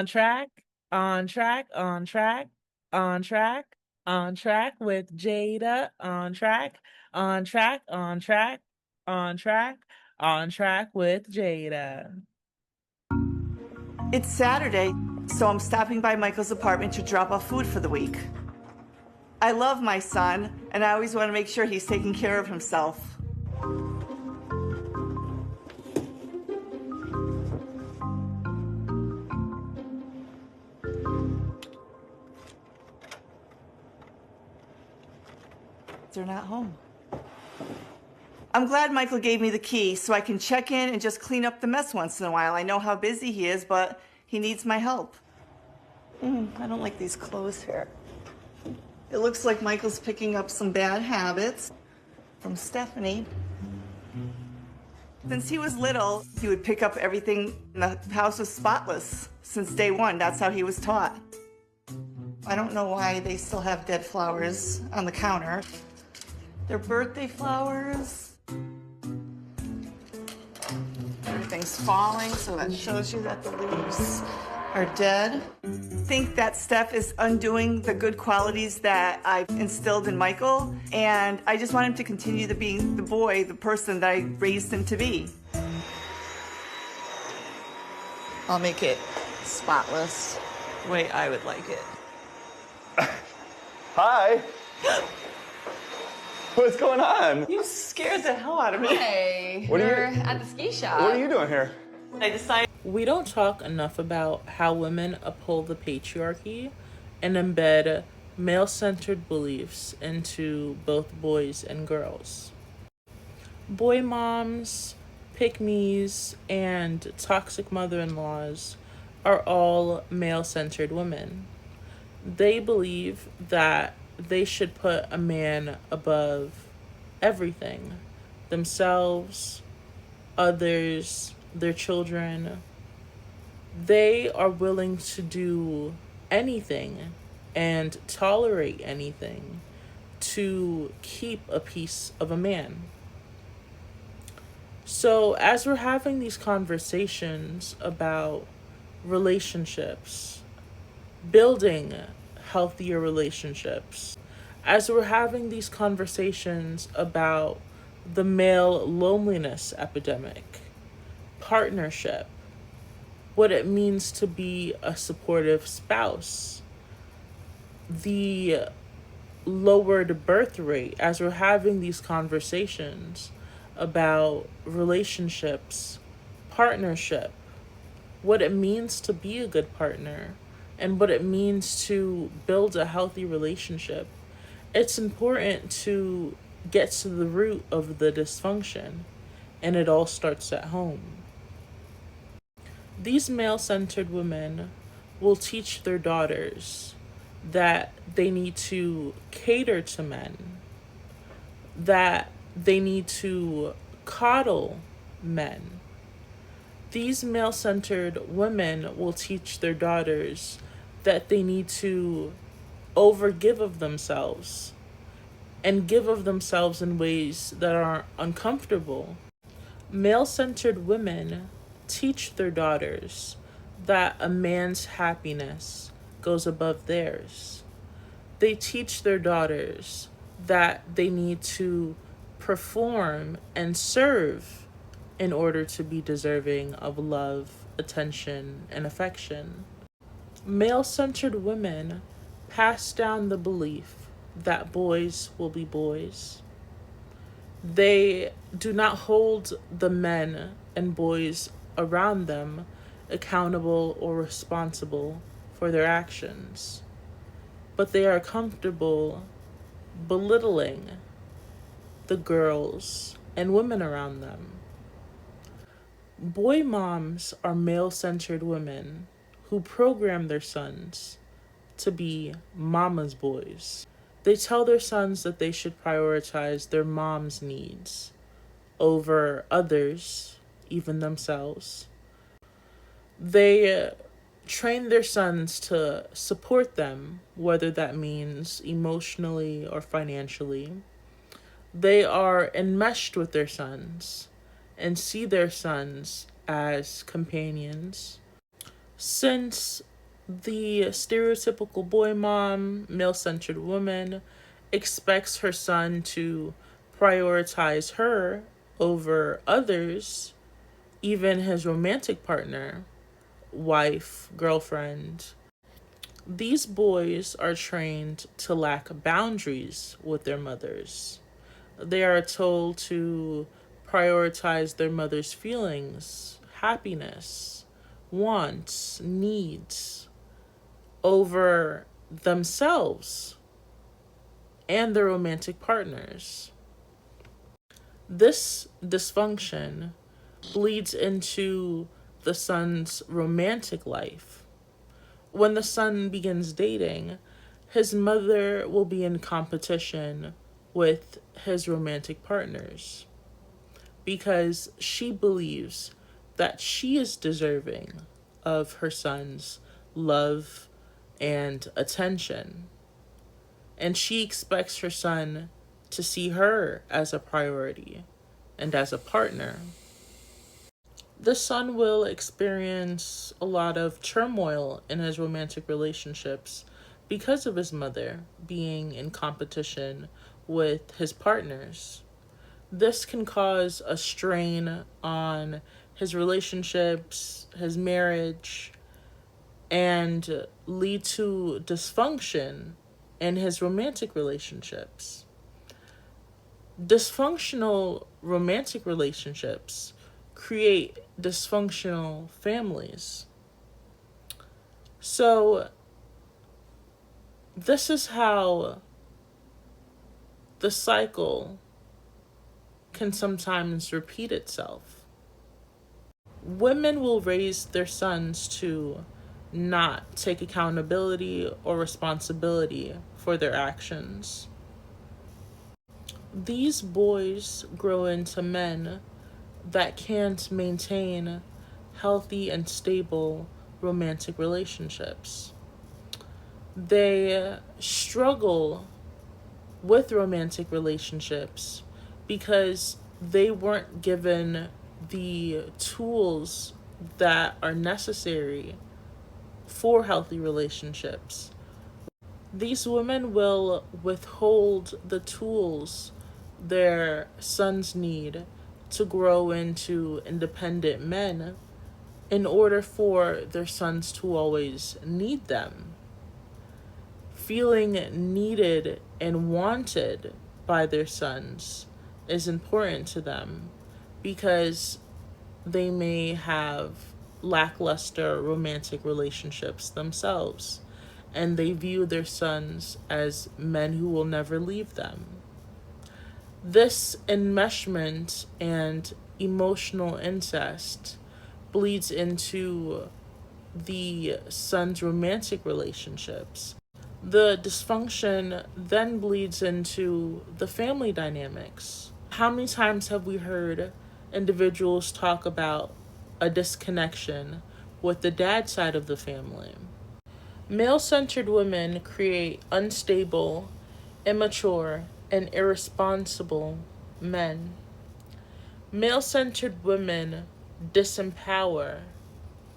On track, on track, on track, on track, on track with Jada. On track, on track, on track, on track, on track with Jada. It's Saturday, so I'm stopping by Michael's apartment to drop off food for the week. I love my son, and I always want to make sure he's taking care of himself. They're not home. I'm glad Michael gave me the key so I can check in and just clean up the mess once in a while. I know how busy he is, but he needs my help. I don't like these clothes here. It looks like Michael's picking up some bad habits from Stephanie. Since he was little, he would pick up everything, and the house was spotless since day one. That's how he was taught. I don't know why they still have dead flowers on the counter. They're birthday flowers. Everything's falling, so that shows you that the leaves are dead. I think that Steph is undoing the good qualities that I've instilled in Michael, and I just want him to continue to be the boy, the person that I raised him to be. I'll make it spotless the way I would like it. Hi. What's going on? You scared the hell out of me. Hey, What are we're you- at the ski shop. What are you doing here? I decided We don't talk enough about how women uphold the patriarchy and embed male centered beliefs into both boys and girls. Boy moms, pick me's, and toxic mother in laws are all male centered women. They believe that they should put a man above everything, themselves, others, their children. They are willing to do anything and tolerate anything to keep a piece of a man. So, as we're having these conversations about relationships, building healthier relationships, as we're having these conversations about the male loneliness epidemic, partnership, what it means to be a supportive spouse, the lowered birth rate, as we're having these conversations about relationships, partnership, what it means to be a good partner, and what it means to build a healthy relationship, it's important to get to the root of the dysfunction, and it all starts at home. These male centered women will teach their daughters that they need to cater to men, that they need to coddle men. These male centered women will teach their daughters that they need to overgive of themselves and give of themselves in ways that are uncomfortable. Male centered women teach their daughters that a man's happiness goes above theirs. They teach their daughters that they need to perform and serve in order to be deserving of love, attention, and affection. Male centered women pass down the belief that boys will be boys. They do not hold the men and boys around them accountable or responsible for their actions, but they are comfortable belittling the girls and women around them. Boy moms are male centered women who program their sons to be mama's boys. They tell their sons that they should prioritize their mom's needs over others, even themselves. They train their sons to support them, whether that means emotionally or financially. They are enmeshed with their sons and see their sons as companions. Since The stereotypical boy mom, male centered woman expects her son to prioritize her over others, even his romantic partner, wife, girlfriend. These boys are trained to lack boundaries with their mothers. They are told to prioritize their mother's feelings, happiness, wants, needs over themselves and their romantic partners. This dysfunction bleeds into the son's romantic life. When the son begins dating, his mother will be in competition with his romantic partners because she believes that she is deserving of her son's love and attention. And she expects her son to see her as a priority and as a partner. The son will experience a lot of turmoil in his romantic relationships because of his mother being in competition with his partners. This can cause a strain on his relationships, his marriage, and lead to dysfunction in his romantic relationships. Dysfunctional romantic relationships create dysfunctional families. So, this is how the cycle can sometimes repeat itself. Women will raise their sons to not take accountability or responsibility for their actions. These boys grow into men that can't maintain healthy and stable romantic relationships. They struggle with romantic relationships because they weren't given the tools that are necessary for healthy relationships. These women will withhold the tools their sons need to grow into independent men in order for their sons to always need them. Feeling needed and wanted by their sons is important to them because they may have lackluster romantic relationships themselves, and they view their sons as men who will never leave them. This enmeshment and emotional incest bleeds into the son's romantic relationships. The dysfunction then bleeds into the family dynamics. How many times have we heard individuals talk about a disconnection with the dad side of the family? Male centered women create unstable, immature, and irresponsible men. Male centered women disempower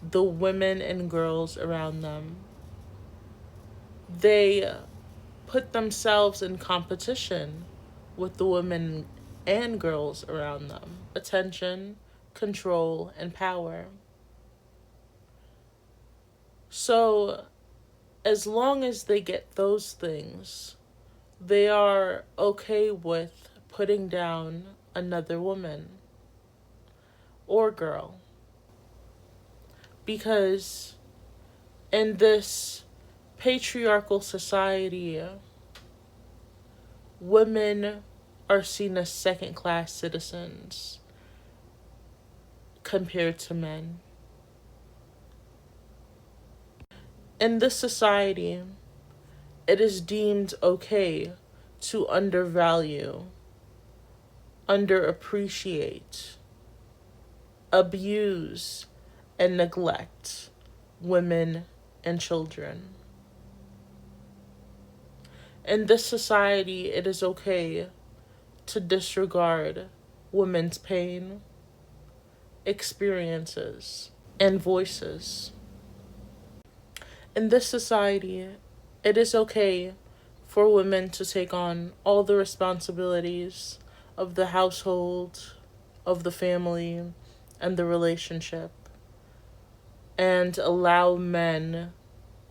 the women and girls around them. They put themselves in competition with the women and girls around them. Attention, control, and power. So, as long as they get those things, they are okay with putting down another woman or girl. Because in this patriarchal society, women are seen as second class citizens compared to men. In this society, it is deemed okay to undervalue, underappreciate, abuse, and neglect women and children. In this society, it is okay to disregard women's pain, experiences, and voices. In this society, it is okay for women to take on all the responsibilities of the household, of the family, and the relationship, and allow men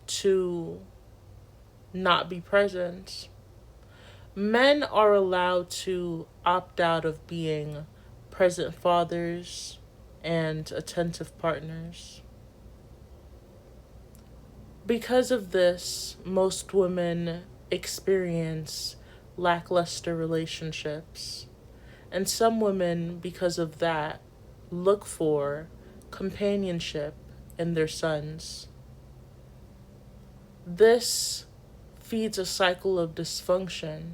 to not be present. Men are allowed to opt out of being present fathers and attentive partners. Because of this, most women experience lackluster relationships. And some women, because of that, look for companionship in their sons. This feeds a cycle of dysfunction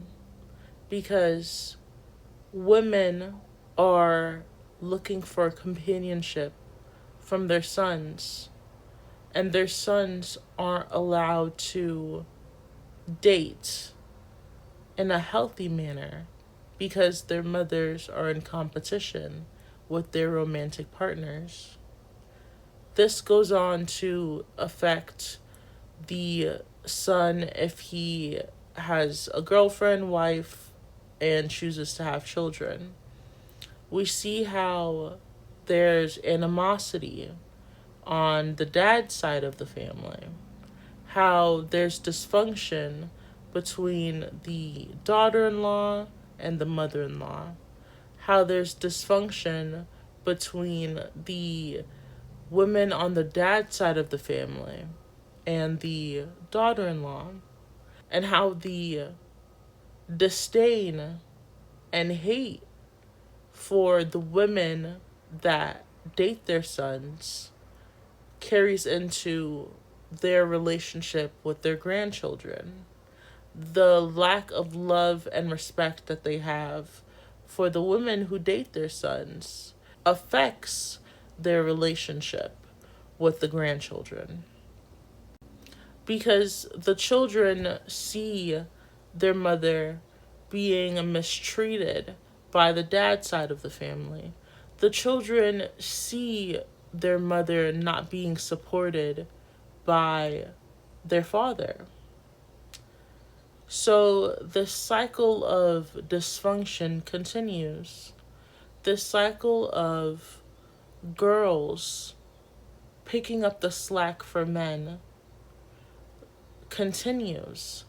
because women are looking for companionship from their sons, and their sons aren't allowed to date in a healthy manner because their mothers are in competition with their romantic partners. This goes on to affect the son if he has a girlfriend, wife, and chooses to have children. We see how there's animosity on the dad's side of the family, how there's dysfunction between the daughter-in-law and the mother-in-law, how there's dysfunction between the women on the dad's side of the family and the daughter-in-law, and how the disdain and hate for the women that date their sons carries into their relationship with their grandchildren. The lack of love and respect that they have for the women who date their sons affects their relationship with the grandchildren. Because the children see their mother being mistreated by the dad side of the family. The children see their mother not being supported by their father. So this cycle of dysfunction continues. This cycle of girls picking up the slack for men continues.